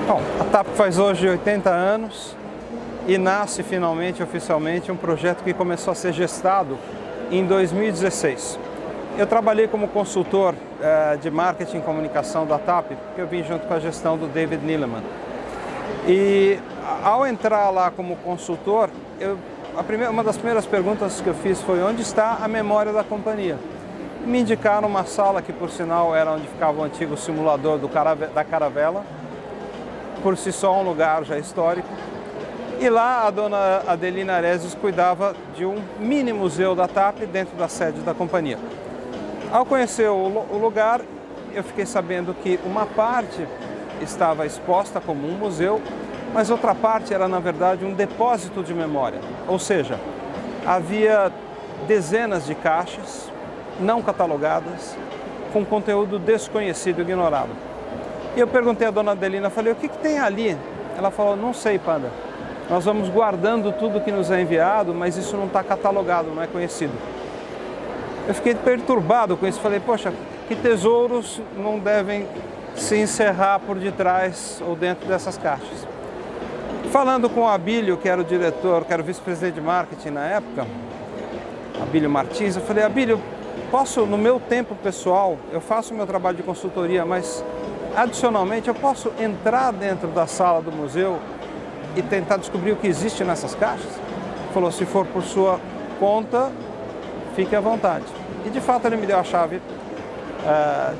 Bom, a TAP faz hoje 80 anos e nasce finalmente, oficialmente, um projeto que começou a ser gestado em 2016. Eu trabalhei como consultor de marketing e comunicação da TAP, porque eu vim junto com a gestão do David Neeleman. E ao entrar lá como consultor, uma das primeiras perguntas que eu fiz foi: onde está a memória da companhia? Me indicaram uma sala que, por sinal, era onde ficava o antigo simulador da Caravela, por si só um lugar já histórico. E lá a dona Adelina Aresis cuidava de um mini museu da TAP dentro da sede da companhia. Ao conhecer o lugar, eu fiquei sabendo que uma parte estava exposta como um museu, mas outra parte era, na verdade, um depósito de memória. Ou seja, havia dezenas de caixas não catalogadas, com conteúdo desconhecido e ignorado. E eu perguntei à dona Adelina, falei: o que tem ali? Ela falou: não sei, Panda. Nós vamos guardando tudo que nos é enviado, mas isso não está catalogado, não é conhecido. Eu fiquei perturbado com isso, falei: poxa, que tesouros não devem se encerrar por detrás ou dentro dessas caixas. Falando com o Abílio, que era o diretor, que era o vice-presidente de marketing na época, Abílio Martins, eu falei: Abílio, posso, no meu tempo pessoal, eu faço o meu trabalho de consultoria, mas adicionalmente eu posso entrar dentro da sala do museu e tentar descobrir o que existe nessas caixas? Ele falou: se for por sua conta, fique à vontade. E de fato ele me deu a chave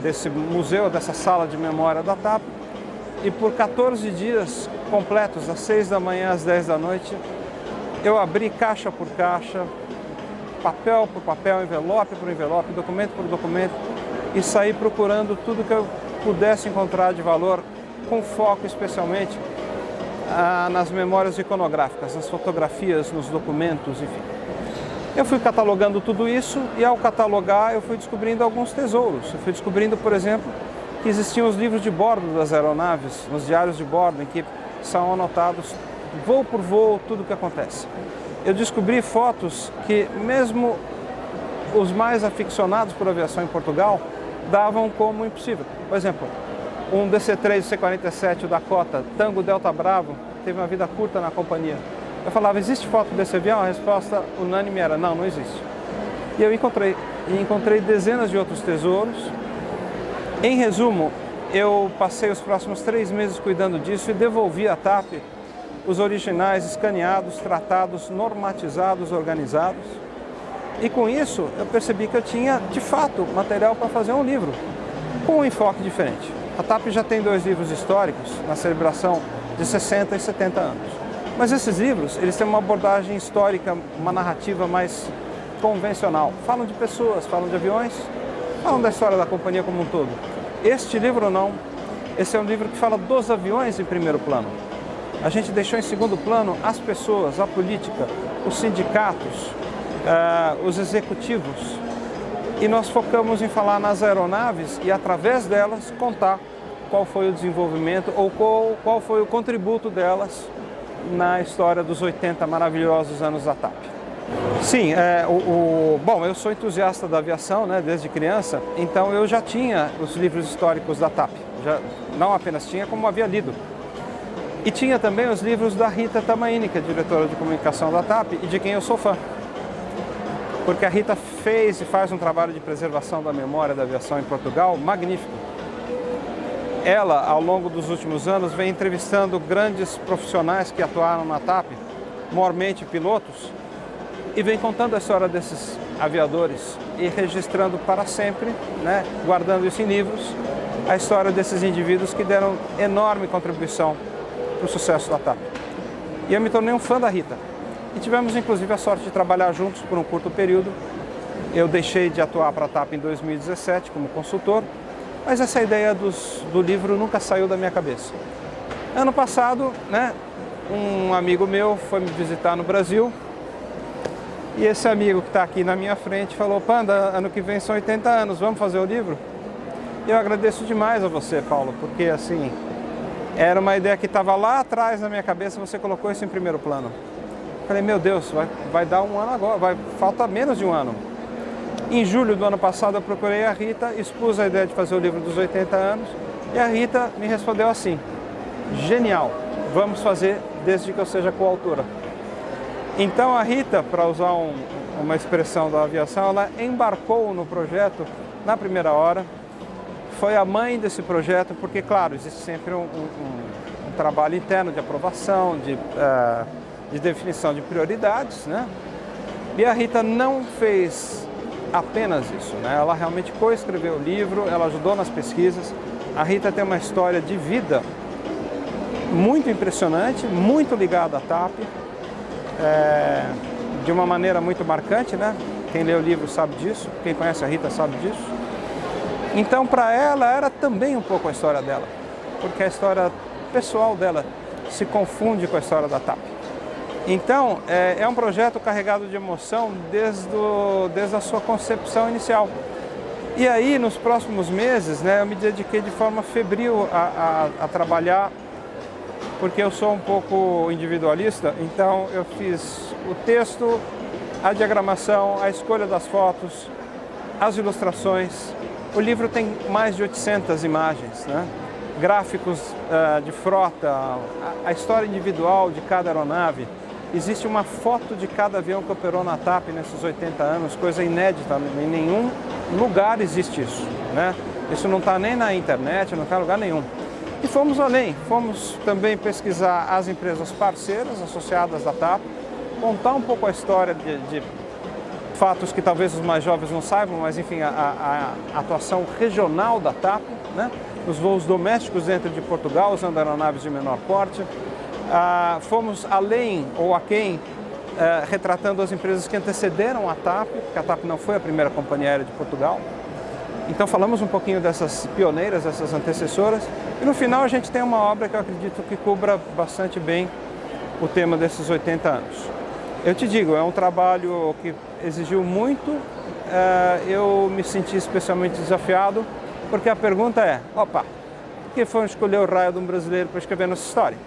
desse museu, dessa sala de memória da TAP, e por 14 dias completos, das 6 da manhã às 10 da noite, eu abri caixa por caixa, papel por papel, envelope por envelope, documento por documento, e saí procurando tudo que eu pudesse encontrar de valor, com foco especialmente nas memórias iconográficas, nas fotografias, nos documentos, enfim. Eu fui catalogando tudo isso e, ao catalogar, eu fui descobrindo alguns tesouros. Eu fui descobrindo, por exemplo, que existiam os livros de bordo das aeronaves, nos diários de bordo, em que são anotados voo por voo tudo o que acontece. Eu descobri fotos que mesmo os mais aficionados por aviação em Portugal davam como impossível. Por exemplo, um DC-3 C-47 Dakota, Tango Delta Bravo, teve uma vida curta na companhia. Eu falava: existe foto desse avião? A resposta unânime era: não, não existe. E eu encontrei dezenas de outros tesouros. Em resumo, eu passei os próximos 3 meses cuidando disso e devolvi à TAP os originais escaneados, tratados, normatizados, organizados. E com isso eu percebi que eu tinha, de fato, material para fazer um livro com um enfoque diferente. A TAP já tem 2 livros históricos na celebração de 60 e 70 anos. Mas esses livros, eles têm uma abordagem histórica, uma narrativa mais convencional. Falam de pessoas, falam de aviões, falam da história da companhia como um todo. Este livro não. Esse é um livro que fala dos aviões em primeiro plano. A gente deixou em segundo plano as pessoas, a política, os sindicatos, os executivos. E nós focamos em falar nas aeronaves e, através delas, contar qual foi o desenvolvimento ou qual foi o contributo delas na história dos 80 maravilhosos anos da TAP. Sim, bom, eu sou entusiasta da aviação, né, desde criança, então eu já tinha os livros históricos da TAP. Não apenas tinha, como havia lido. E tinha também os livros da Rita Tamaini, que é diretora de comunicação da TAP e de quem eu sou fã. Porque a Rita fez e faz um trabalho de preservação da memória da aviação em Portugal magnífico. Ela, ao longo dos últimos anos, vem entrevistando grandes profissionais que atuaram na TAP, maiormente pilotos, e vem contando a história desses aviadores e registrando para sempre, né, guardando isso em livros, a história desses indivíduos que deram enorme contribuição para o sucesso da TAP. E eu me tornei um fã da Rita. E tivemos, inclusive, a sorte de trabalhar juntos por um curto período. Eu deixei de atuar para a TAP em 2017 como consultor, mas essa ideia do livro nunca saiu da minha cabeça. Ano passado, né, um amigo meu foi me visitar no Brasil e esse amigo que está aqui na minha frente falou: Panda, ano que vem são 80 anos, vamos fazer o livro? E eu agradeço demais a você, Paulo, porque assim, era uma ideia que estava lá atrás na minha cabeça, você colocou isso em primeiro plano. Falei: meu Deus, vai dar um ano agora, falta menos de um ano. Em julho do ano passado eu procurei a Rita, expus a ideia de fazer o livro dos 80 anos e a Rita me respondeu assim: genial, vamos fazer desde que eu seja coautora. Então a Rita, para usar uma expressão da aviação, ela embarcou no projeto na primeira hora, foi a mãe desse projeto, porque claro, existe sempre um trabalho interno de aprovação, de definição de prioridades, né? E a Rita não fez apenas isso, né? Ela realmente coescreveu o livro, ela ajudou nas pesquisas. A Rita tem uma história de vida muito impressionante, muito ligada à TAP, de uma maneira muito marcante, né? Quem lê o livro sabe disso, quem conhece a Rita sabe disso. Então, para ela, era também um pouco a história dela, porque a história pessoal dela se confunde com a história da TAP. Então, é um projeto carregado de emoção desde a sua concepção inicial. E aí, nos próximos meses, né, eu me dediquei de forma febril a trabalhar, porque eu sou um pouco individualista, então eu fiz o texto, a diagramação, a escolha das fotos, as ilustrações. O livro tem mais de 800 imagens, né? Gráficos de frota, a história individual de cada aeronave. Existe uma foto de cada avião que operou na TAP nesses 80 anos, coisa inédita, em nenhum lugar existe isso, né? Isso não está nem na internet, não está em lugar nenhum. E fomos além, fomos também pesquisar as empresas parceiras associadas da TAP, contar um pouco a história de fatos que talvez os mais jovens não saibam, mas enfim, a atuação regional da TAP, né? Os voos domésticos dentro de Portugal, usando aeronaves de menor porte. Fomos além ou aquém, retratando as empresas que antecederam a TAP, porque a TAP não foi a primeira companhia aérea de Portugal. Então falamos um pouquinho dessas pioneiras, dessas antecessoras, e no final a gente tem uma obra que eu acredito que cubra bastante bem o tema desses 80 anos. Eu te digo, é um trabalho que exigiu muito, eu me senti especialmente desafiado, porque a pergunta é, por que foi escolher o raio de um brasileiro para escrever nossa história?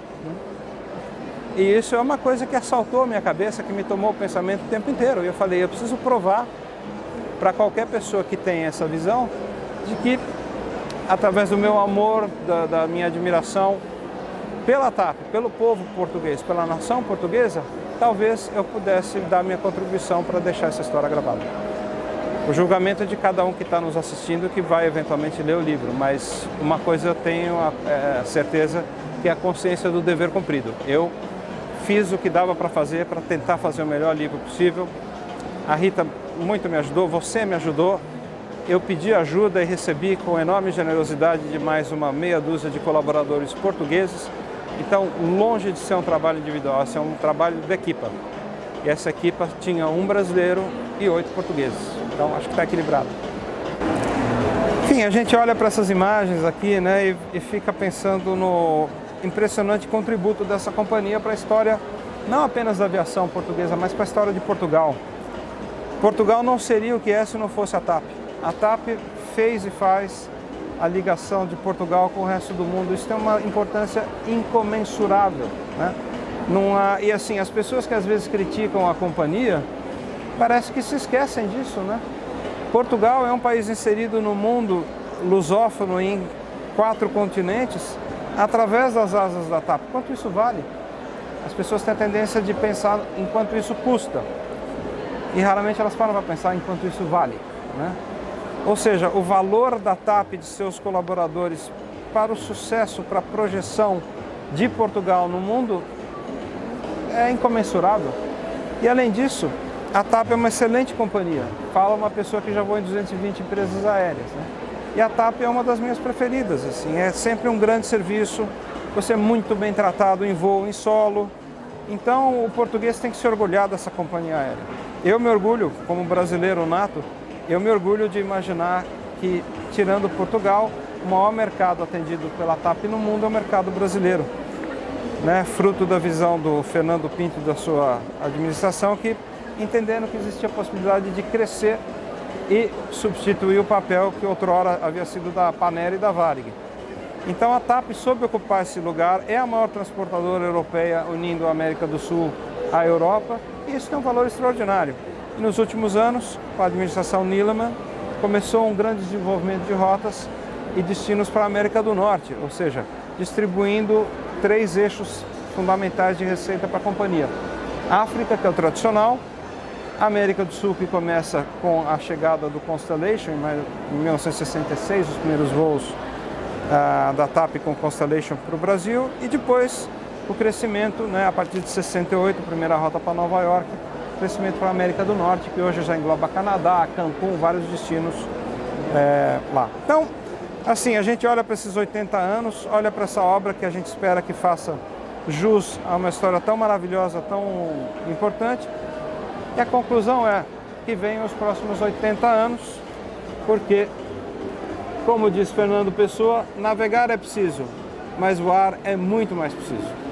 E isso é uma coisa que assaltou a minha cabeça, que me tomou o pensamento o tempo inteiro. E eu falei, eu preciso provar para qualquer pessoa que tem essa visão, de que através do meu amor, da minha admiração pela TAP, pelo povo português, pela nação portuguesa, talvez eu pudesse dar minha contribuição para deixar essa história gravada. O julgamento é de cada um que está nos assistindo, que vai eventualmente ler o livro, mas uma coisa eu tenho a certeza, que é a consciência do dever cumprido. Eu fiz o que dava para fazer, para tentar fazer o melhor livro possível. A Rita muito me ajudou, você me ajudou. Eu pedi ajuda e recebi com enorme generosidade de mais uma meia dúzia de colaboradores portugueses. Então, longe de ser um trabalho individual, esse é um trabalho de equipa. E essa equipa tinha um brasileiro e 8 portugueses. Então, acho que está equilibrado. Enfim, a gente olha para essas imagens aqui, né, e fica pensando no impressionante contributo dessa companhia para a história, não apenas da aviação portuguesa, mas para a história de Portugal. Portugal não seria o que é se não fosse a TAP. A TAP fez e faz a ligação de Portugal com o resto do mundo. Isso tem uma importância incomensurável, né? E assim, as pessoas que às vezes criticam a companhia, parece que se esquecem disso, né? Portugal é um país inserido no mundo lusófono em 4 continentes, através das asas da TAP. Quanto isso vale? As pessoas têm a tendência de pensar em quanto isso custa. E raramente elas param para pensar em quanto isso vale, né? Ou seja, o valor da TAP e de seus colaboradores para o sucesso, para a projeção de Portugal no mundo é incomensurável. E além disso, a TAP é uma excelente companhia. Fala uma pessoa que já voa em 220 empresas aéreas, né? E a TAP é uma das minhas preferidas, assim, é sempre um grande serviço, você é muito bem tratado em voo, em solo. Então, o português tem que se orgulhar dessa companhia aérea. Eu me orgulho, como brasileiro nato, eu me orgulho de imaginar que, tirando Portugal, o maior mercado atendido pela TAP no mundo é o mercado brasileiro, né? Fruto da visão do Fernando Pinto e da sua administração, que entenderam que existia a possibilidade de crescer e substituir o papel que outrora havia sido da Panera e da Varig. Então a TAP soube ocupar esse lugar, é a maior transportadora europeia unindo a América do Sul à Europa, e isso tem um valor extraordinário. E nos últimos anos, com a administração Neeleman, começou um grande desenvolvimento de rotas e destinos para a América do Norte, ou seja, distribuindo 3 eixos fundamentais de receita para a companhia. África, que é o tradicional, América do Sul, que começa com a chegada do Constellation em 1966, os primeiros voos da TAP com Constellation para o Brasil, e depois o crescimento, né, a partir de 68, primeira rota para Nova York, crescimento para a América do Norte, que hoje já engloba Canadá, Cancún, vários destinos lá. Então, assim, a gente olha para esses 80 anos, olha para essa obra que a gente espera que faça jus a uma história tão maravilhosa, tão importante, e a conclusão é que vem os próximos 80 anos, porque, como diz Fernando Pessoa, navegar é preciso, mas voar é muito mais preciso.